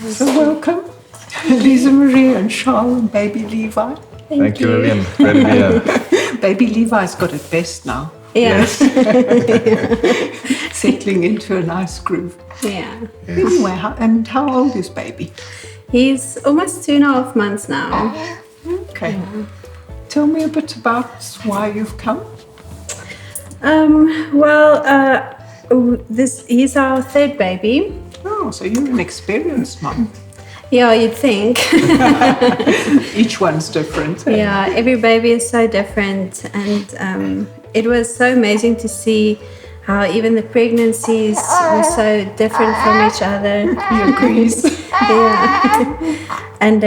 So welcome, Lisa Marie and Charles and baby Levi. Thank you, Lilian. Great to be here. Baby Levi's got it best now. Yes. Settling into a nice groove. Yeah. Anyway, how old is baby? He's almost 2.5 months now. Okay. Tell me a bit about why you've come. He's our third baby. Oh, so you're an experienced mom. Yeah, you'd think. Each one's different. Yeah, every baby is so different, and it was so amazing to see how even the pregnancies were so different from each other. He agrees. Yeah. And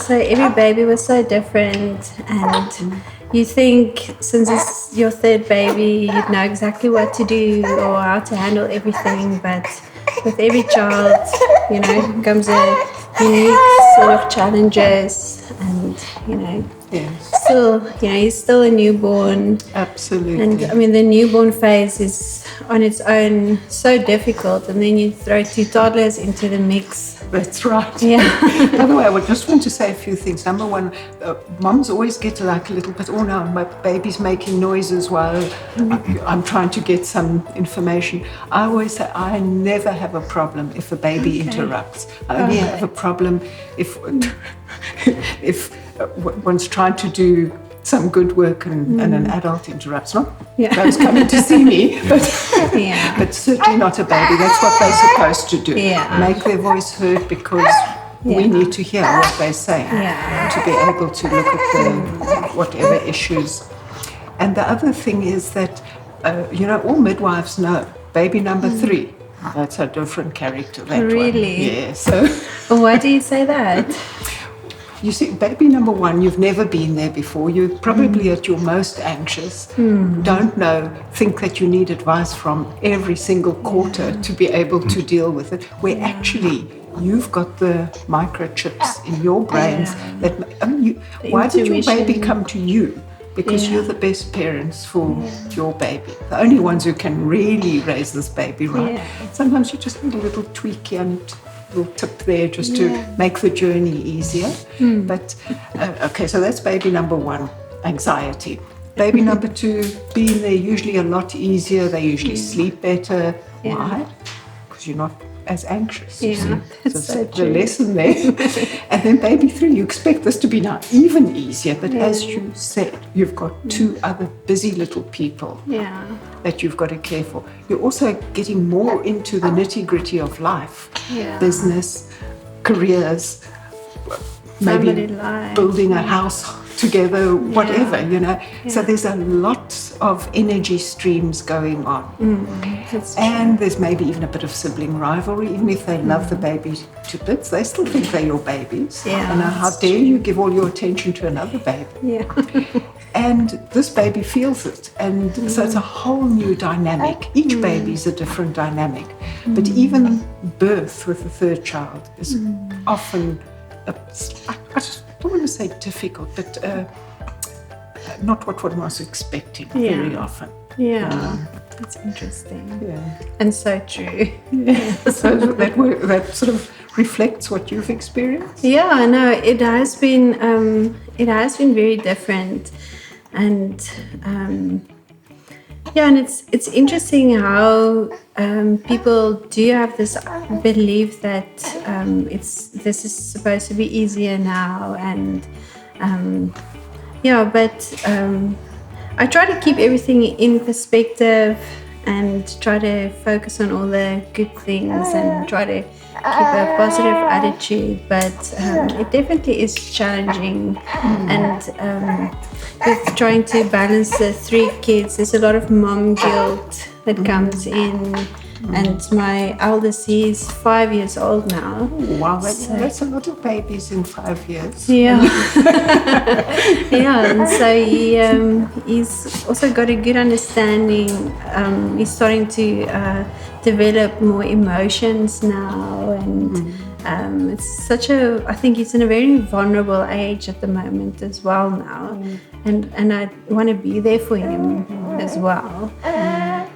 so every baby was so different, and you think since it's your third baby, you'd know exactly what to do or how to handle everything, but with every child, comes a unique sort of challenges, and Yes. still, he's still a newborn. Absolutely. And I mean, the newborn phase is on its own so difficult, and then you throw 2 toddlers into the mix. That's right. Yeah. By the way, I would just want to say a few things. Number one, mums always get like a little bit, oh no, my baby's making noises while I'm trying to get some information. I always say I never have a problem if a baby interrupts. I only have a problem if one's trying to do some good work and an adult interrupts. Not those coming to see me, but certainly not a baby. That's what they're supposed to do. Yeah. Make their voice heard, because we need to hear what they say to be able to look at the whatever issues. And the other thing is that, all midwives know baby number 3. That's a different character, that one. Really? Yeah, so... Why do you say that? You see, baby number 1, you've never been there before. You're probably at your most anxious. Don't know, think that you need advice from every single quarter to be able to deal with it, where actually you've got the microchips in your brains that, why did your baby come to you? Because you're the best parents for your baby. The only ones who can really raise this baby right. Yeah. Sometimes you just need a little tweak and little tip there just to make the journey easier. But so that's baby number 1, anxiety. Baby number 2, being there usually a lot easier. They usually sleep better. Why? Because you're not as anxious. You see. That's so the true. lesson there. And then baby 3, you expect this to be now even easier. But as you said, you've got 2 other busy little people that you've got to care for. You're also getting more into the nitty-gritty of life, business, careers, maybe Family life. building a house together, whatever, So there's a lot of energy streams going on. And there's maybe even a bit of sibling rivalry. Even if they love the baby to bits, they still think they're your babies. And how dare you give all your attention to another baby? And this baby feels it. And so it's a whole new dynamic. Each baby is a different dynamic. But even birth with the third child is often, I just don't want to say difficult, but not what one was expecting very often. That's interesting. And so true. So that sort of reflects what you've experienced. Yeah, no, it has been very different, and and it's interesting how people do have this belief that this is supposed to be easier now, and but I try to keep everything in perspective and try to focus on all the good things and try to keep a positive attitude, but it definitely is challenging. And with trying to balance the 3 kids, there's a lot of mom guilt that comes in. And my eldest, he's 5 years old now. Wow, that's a lot of babies in 5 years. Yeah. And so he's also got a good understanding. He's starting to develop more emotions now, and it's I think he's in a very vulnerable age at the moment as well now, and I want to be there for him as well.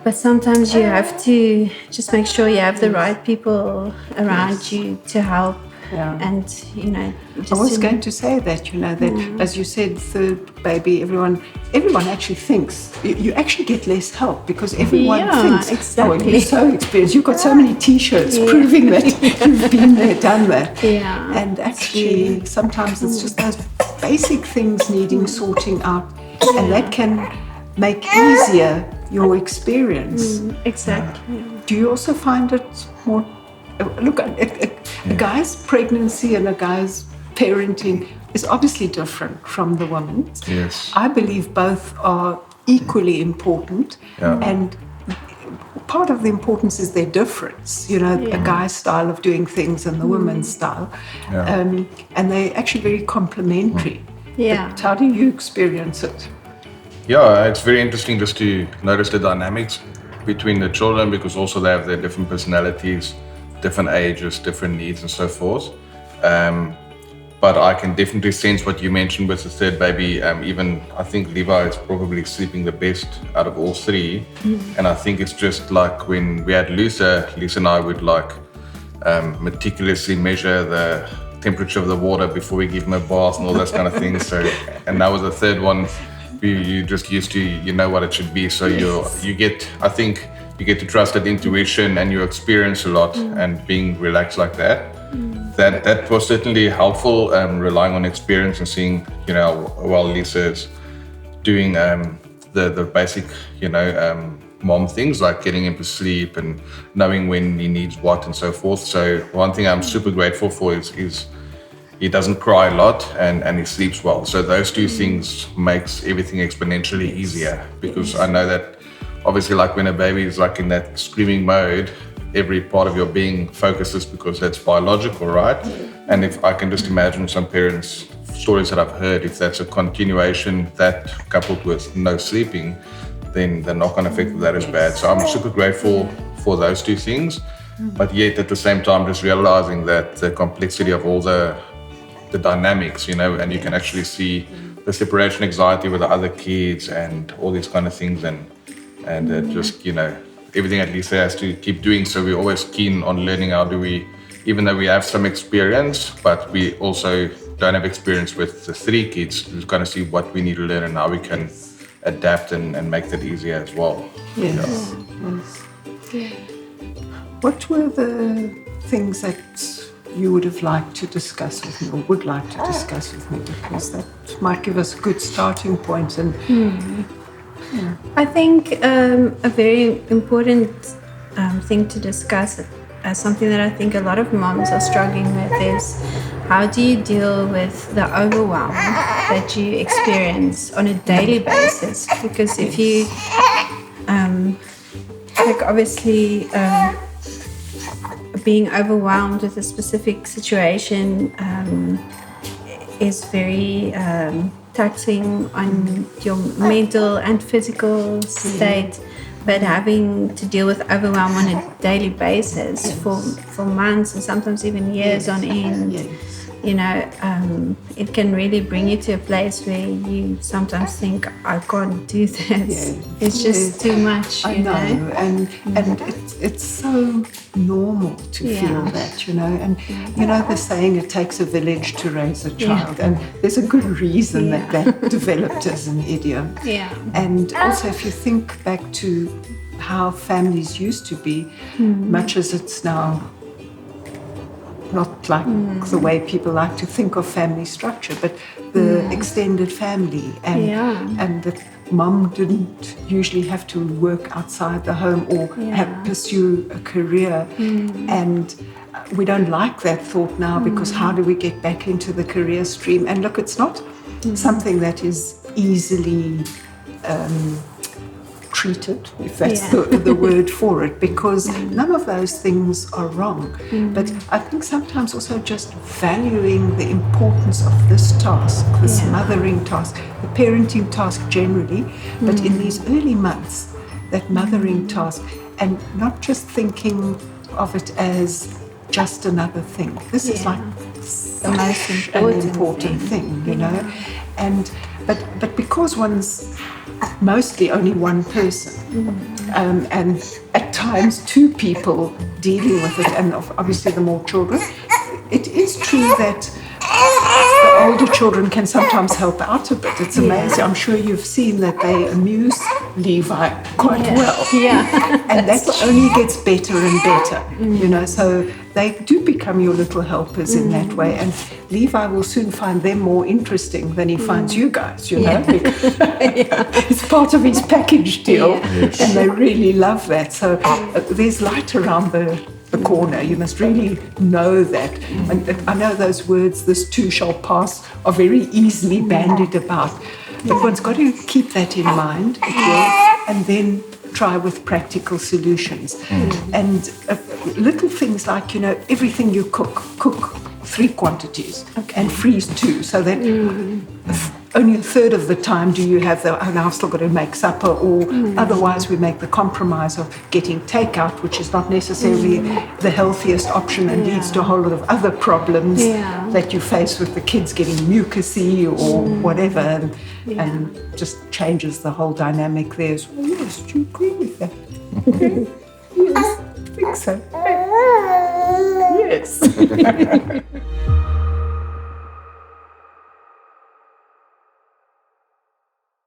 But sometimes you have to just make sure you have the right people around you to help. Yeah. And, just I was going to say that, that as you said, third baby, everyone actually thinks you actually get less help because everyone thinks, exactly. Oh, you're so experienced. You've got so many T-shirts proving that you've been there, done that. Yeah. And actually, sometimes it's just those basic things needing sorting out, and that can make easier your experience. Exactly. Do you also find it more? Look, a guy's pregnancy and a guy's parenting is obviously different from the woman's. Yes. I believe both are equally important, and part of the importance is their difference. A guy's style of doing things and the woman's style, and they're actually very complementary. Yeah. But how do you experience it? Yeah, it's very interesting just to notice the dynamics between the children, because also they have their different personalities, different ages, different needs and so forth. But I can definitely sense what you mentioned with the third baby. Even I think Levi is probably sleeping the best out of all three. And I think it's just like when we had Lisa and I would meticulously measure the temperature of the water before we give him a bath and all those kind of things. So, and now with the third one, you just used to, what it should be. So you get to trust that intuition and you experience a lot, and being relaxed like that. That was certainly helpful, relying on experience and seeing, while Lisa is doing the basic, mom things like getting him to sleep and knowing when he needs what and so forth. So one thing I'm super grateful for is he doesn't cry a lot and he sleeps well. So those two things makes everything exponentially easier, because I know that obviously like when a baby is like in that screaming mode, every part of your being focuses because that's biological, right? And if I can just imagine some parents' stories that I've heard, if that's a continuation, that coupled with no sleeping, then the knock-on effect of that is bad. So I'm super grateful for those two things, but yet at the same time just realizing that the complexity of all the dynamics, and you can actually see the separation anxiety with the other kids and all these kind of things, and just everything at Lisa has to keep doing. So we're always keen on learning how do we, even though we have some experience, but we also don't have experience with the three kids, to kind of see what we need to learn and how we can adapt and make that easier as well. Yes. What were the things that you would have liked to discuss with me, or would like to discuss with me, because that might give us a good starting point? And I think a very important thing to discuss, something that I think a lot of moms are struggling with, is how do you deal with the overwhelm that you experience on a daily basis? Because if you, obviously, being overwhelmed with a specific situation is very taxing on your mental and physical state, but having to deal with overwhelm on a daily basis for months and sometimes even years on end, it can really bring you to a place where you sometimes think, I can't do this. It's just too much. I know. And it's so normal to feel that, and the saying, it takes a village to raise a child, and there's a good reason that developed as an idiom. And also, if you think back to how families used to be, much as it's now not like the way people like to think of family structure, but the extended family, and the mom didn't usually have to work outside the home or pursue a career. And we don't like that thought now, because how do we get back into the career stream? And look, it's not something that is easily treated, if that's the word for it, because none of those things are wrong. But I think sometimes also just valuing the importance of this task, this mothering task, the parenting task generally, but in these early months, that mothering task, and not just thinking of it as just another thing. This is like the most important thing, And but because one's mostly only one person. And at times 2 people dealing with it, and obviously the more children. It is true that the older children can sometimes help out a bit. It's amazing. I'm sure you've seen that they amuse Levi quite well. Yeah. And that only gets better and better, you know, so they do become your little helpers in that way. And Levi will soon find them more interesting than he finds you guys, you know, because it's part of his package deal. Yes. And they really love that. So there's light around the corner. You must really know that. And I know those words, this too shall pass, are very easily bandied about. But one's got to keep that in mind, it will, and then try with practical solutions. And little things like, you know, everything you cook 3 quantities and freeze 2, so that only a third of the time do you have and I've still got to make supper, or otherwise we make the compromise of getting takeout, which is not necessarily the healthiest option and leads to a whole lot of other problems that you face with the kids getting mucousy or whatever, and just changes the whole dynamic there as well. Yes, do you agree with that? Yes, I think so. Yes.